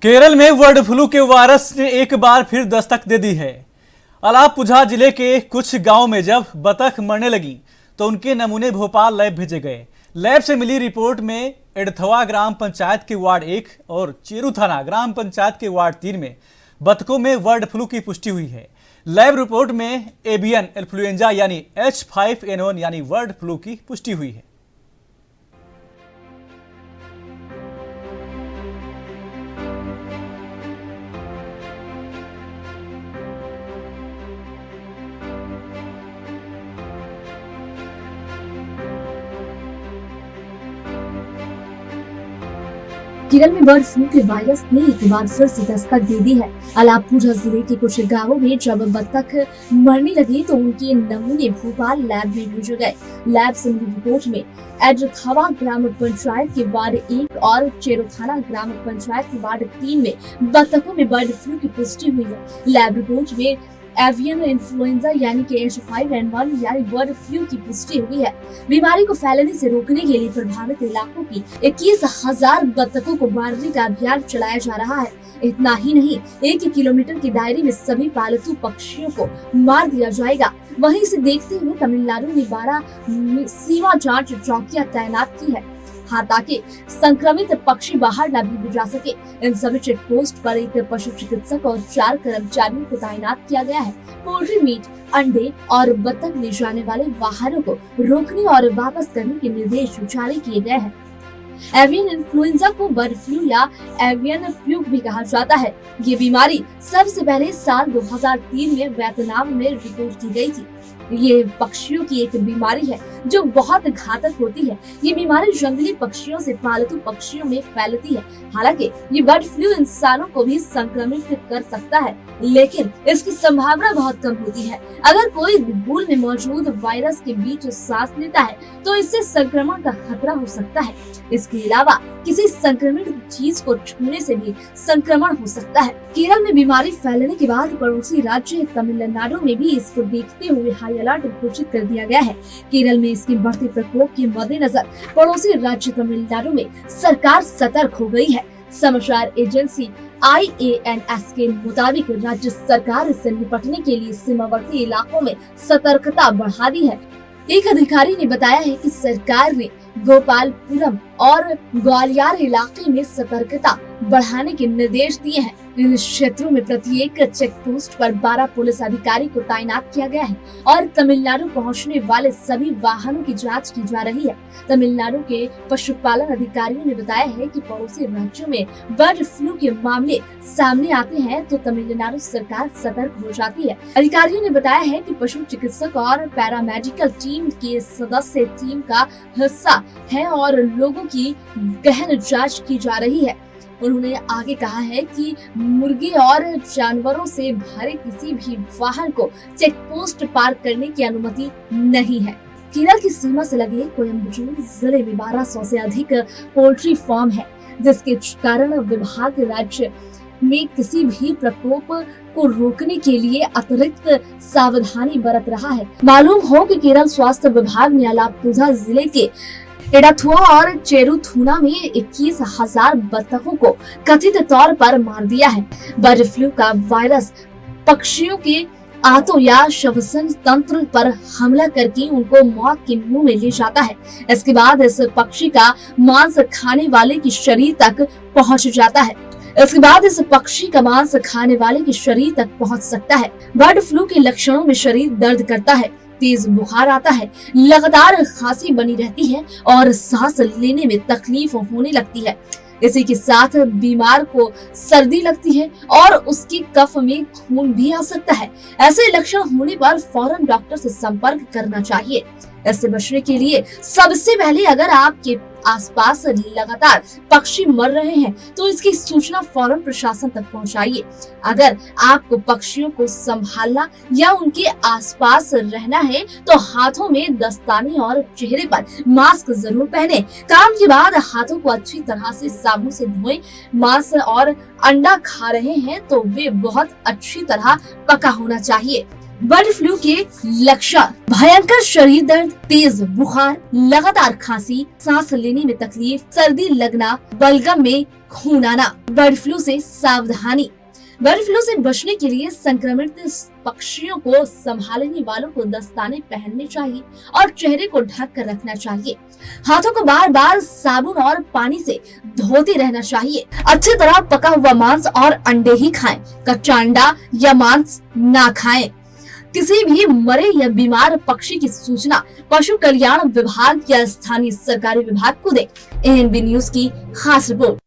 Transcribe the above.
केरल में bird flu के virus ने एक बार फिर दस्तक दे दी है। अलापुझा जिले के कुछ गांव में जब बतख मरने लगी तो उनके नमूने भोपाल लैब भेजे गए। लैब से मिली रिपोर्ट में एडथवा ग्राम पंचायत के वार्ड 1 और चेरू थाना ग्राम पंचायत के वार्ड 3 में बतखों में बर्ड फ्लू की पुष्टि हुई है। लैब रिपोर्ट में एवियन इन्फ्लुएंजा यानी H5N1 यानी बर्ड फ्लू की पुष्टि हुई है। केरल में बर्ड फ्लू के वायरस ने एक बार फिर से दस्तक दे दी है। अलापुझा जिले के कुछ गांवों में जब बतख मरने लगी तो उनके नमूने भोपाल लैब में भेजे गए। लैब से मिली रिपोर्ट में एडथवा ग्राम पंचायत के वार्ड 1 और चेरू थाना ग्राम पंचायत के वार्ड 3 में बतखों में बर्ड फ्लू की पुष्टि हुई है। लैब रिपोर्ट में एवियन इन्फ्लुएंजा यानी कि H5N1 यानी बर्ड फ्लू की पुष्टि हुई है। बीमारी को फैलने से रोकने के लिए प्रभावित इलाकों की 21,000 बतखों को मारने का अभियान चलाया जा रहा है। इतना ही नहीं, 1 किलोमीटर के दायरे में सभी पालतू पक्षियों को मार दिया जाएगा। वहीं इसे देखते हुए तमिलनाडु ने 12 सीमा जांच चौकियां तैनात की है ताकि संक्रमित पक्षी बाहर न भेजे जा सके। इन सभी चेक पोस्ट पर एक पशु चिकित्सक और 4 कर्मचारियों को तैनात किया गया है। पोल्ट्री मीट, अंडे और बतख ले जाने वाले वाहनों को रोकने और वापस करने के निर्देश जारी किए गए हैं। एवियन इन्फ्लुएंजा को बर्ड फ्लू या एवियन फ्लू भी कहा जाता है। ये बीमारी सबसे पहले साल 2003 में वियतनाम में रिपोर्ट की गई थी। ये पक्षियों की एक बीमारी है जो बहुत घातक होती है। ये बीमारी जंगली पक्षियों से पालतू पक्षियों में फैलती है। हालांकि ये बर्ड फ्लू इंसानों को भी संक्रमित कर सकता है, लेकिन इसकी संभावना बहुत कम होती है। अगर कोई धूल में मौजूद वायरस के बीच सांस लेता है तो इससे संक्रमण का खतरा हो सकता है। इसके अलावा किसी संक्रमित चीज को छूने से भी संक्रमण हो सकता है। केरल में बीमारी फैलने के बाद पड़ोसी राज्य तमिलनाडु में भी इसको देखते हुए हाई अलर्ट घोषित कर दिया गया है। केरल में इसके बढ़ते प्रकोप के मद्देनजर पड़ोसी राज्य तमिलनाडु में सरकार सतर्क हो गई है। समाचार एजेंसी IANS के मुताबिक राज्य सरकार इससे निपटने के लिए सीमावर्ती इलाकों में सतर्कता बढ़ा दी है। एक अधिकारी ने बताया है कि सरकार ने गोपालपुरम और ग्वालियर इलाके में सतर्कता बढ़ाने के निर्देश दिए हैं। इन क्षेत्रों में प्रत्येक चेक पोस्ट पर 12 पुलिस अधिकारी को तैनात किया गया है और तमिलनाडु पहुंचने वाले सभी वाहनों की जांच की जा रही है। तमिलनाडु के पशुपालन अधिकारियों ने बताया है कि पड़ोसी राज्यों में बर्ड फ्लू के मामले सामने आते हैं तो तमिलनाडु सरकार सतर्क हो जाती है। अधिकारियों ने बताया है कि पशु चिकित्सक और पैरामेडिकल टीम के सदस्य टीम का हिस्सा है और लोगों की गहन जांच की जा रही है। उन्होंने आगे कहा है कि मुर्गे और जानवरों से भरे किसी भी वाहन को चेक पोस्ट पार करने की अनुमति नहीं है। केरल की सीमा से लगे कोयम्बटूर जिले में 1200 से अधिक पोल्ट्री फार्म है, जिसके कारण विभाग राज्य में किसी भी प्रकोप को रोकने के लिए अतिरिक्त सावधानी बरत रहा है। मालूम हो कि केरल स्वास्थ्य विभाग ने अलापुझा जिले के एडाथुआ और चेरू थाना में 21,000 बतखों को कथित तौर पर मार दिया है। बर्ड फ्लू का वायरस पक्षियों के आंतों या श्वसन तंत्र पर हमला करके उनको मौत के मुंह में ले जाता है। इसके बाद इस पक्षी का मांस खाने वाले के शरीर तक पहुंच जाता है। इसके बाद इस पक्षी का मांस खाने वाले के शरीर तक पहुंच सकता है। बर्ड फ्लू के लक्षणों में शरीर दर्द करता है, तेज बुखार आता है, लगातार खांसी बनी रहती है और सांस लेने में तकलीफ होने लगती है। इसी के साथ बीमार को सर्दी लगती है और उसके कफ में खून भी आ सकता है। ऐसे लक्षण होने पर फौरन डॉक्टर से संपर्क करना चाहिए। इससे बचने के लिए सबसे पहले अगर आपके आसपास लगातार पक्षी मर रहे हैं तो इसकी सूचना फौरन प्रशासन तक पहुंचाइए। अगर आपको पक्षियों को संभालना या उनके आसपास रहना है तो हाथों में दस्ताने और चेहरे पर मास्क जरूर पहने। काम के बाद हाथों को अच्छी तरह से साबुन से धोएं। मांस और अंडा खा रहे हैं तो वे बहुत अच्छी तरह पका होना चाहिए। बर्ड फ्लू के लक्षण: भयंकर शरीर दर्द, तेज बुखार, लगातार खांसी, सांस लेने में तकलीफ, सर्दी लगना, बलगम में खून आना। बर्ड फ्लू से सावधानी: बर्ड फ्लू से बचने के लिए संक्रमित पक्षियों को संभालने वालों को दस्ताने पहनने चाहिए और चेहरे को ढक कर रखना चाहिए। हाथों को बार बार साबुन और पानी से धोते रहना चाहिए। अच्छी तरह पका हुआ मांस और अंडे ही खाएं। कच्चा अंडा या मांस ना खाएं। किसी भी मरे या बीमार पक्षी की सूचना पशु कल्याण विभाग या स्थानीय सरकारी विभाग को दें। ANB न्यूज की खास रिपोर्ट।